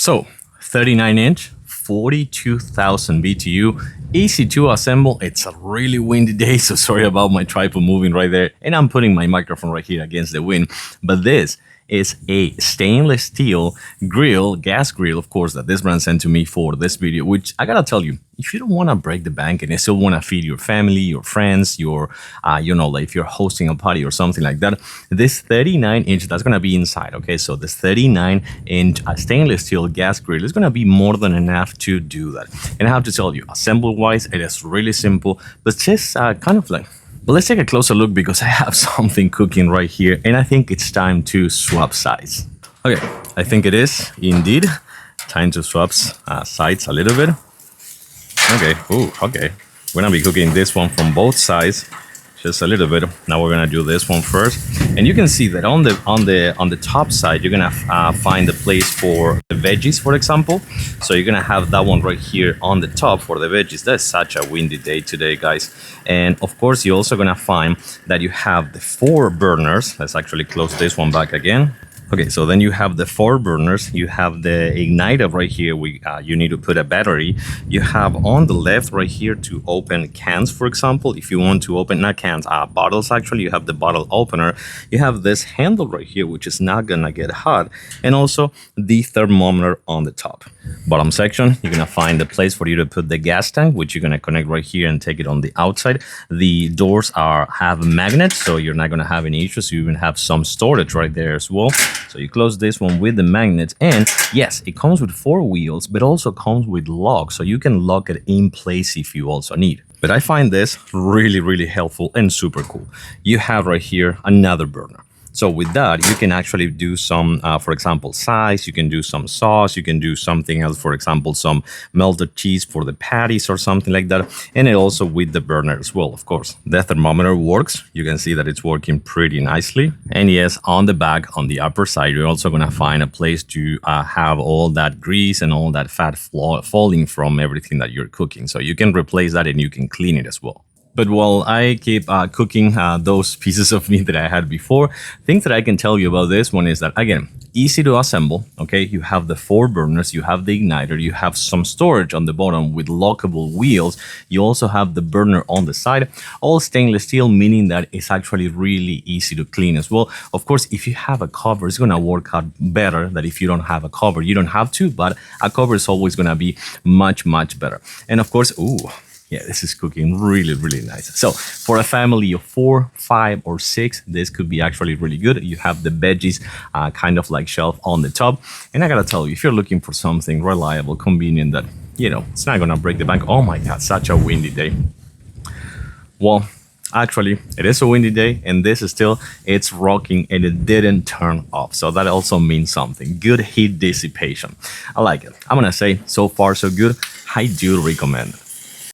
So 39-inch, 42,000 BTU, easy to assemble. It's a really windy day, so sorry about my tripod moving right there. And I'm putting my microphone right here against the wind. But this is a stainless steel grill, gas grill, of course, that this brand sent to me for this video, which I gotta tell you, if you don't want to break the bank and you still want to feed your family, your friends, your, like if you're hosting a party or something like that, this 39-inch, that's going to be inside, okay? So this 39-inch stainless steel gas grill is going to be more than enough to do that. And I have to tell you, assemble-wise, it is really simple, but just kind of like, but let's take a closer look because I have something cooking right here and I think it's time to swap sides. Okay, I think it is indeed time to swap sides a little bit. Okay, okay. We're gonna be cooking this one from both sides, just a little bit. Now we're gonna do this one first, and you can see that on the top side, you're gonna find the place for the veggies, for example. So you're gonna have that one right here on the top for the veggies. That's such a windy day today, guys. And of course, you're also gonna find that you have the 4 burners. Let's actually close this one back again. Okay, so then you have the 4 burners, you have the igniter right here, you need to put a battery. You have on the left right here to open cans, for example, if you want to open, not cans, bottles actually, you have the bottle opener. You have this handle right here, which is not gonna get hot, and also the thermometer on the top. Bottom section, you're gonna find a place for you to put the gas tank, which you're gonna connect right here and take it on the outside. The doors have magnets, so you're not gonna have any issues. You even have some storage right there as well. So you close this one with the magnets, and yes, it comes with 4 wheels, but also comes with locks, so you can lock it in place if you also need. But I find this really, really helpful and super cool. You have right here another burner. So with that, you can actually do some, for example, size, you can do some sauce, you can do something else, for example, some melted cheese for the patties or something like that. And it also with the burner as well, of course. The thermometer works. You can see that it's working pretty nicely. And yes, on the back, on the upper side, you're also gonna find a place to have all that grease and all that fat falling from everything that you're cooking. So you can replace that and you can clean it as well. But while I keep cooking those pieces of meat that I had before, things that I can tell you about this one is that, again, easy to assemble, okay? You have the 4 burners, you have the igniter, you have some storage on the bottom with lockable wheels. You also have the burner on the side, all stainless steel, meaning that it's actually really easy to clean as well. Of course, if you have a cover, it's gonna work out better than if you don't have a cover. You don't have to, but a cover is always gonna be much, much better. And of course, yeah, this is cooking really, really nice. So for a family of 4, 5, or 6, this could be actually really good. You have the veggies kind of like shelf on the top. And I gotta tell you, if you're looking for something reliable, convenient, that, it's not gonna break the bank. Oh my God, such a windy day. Well, actually, it is a windy day, and this is it's rocking and it didn't turn off. So that also means something. Good heat dissipation. I like it. I'm gonna say, so far so good. I do recommend it.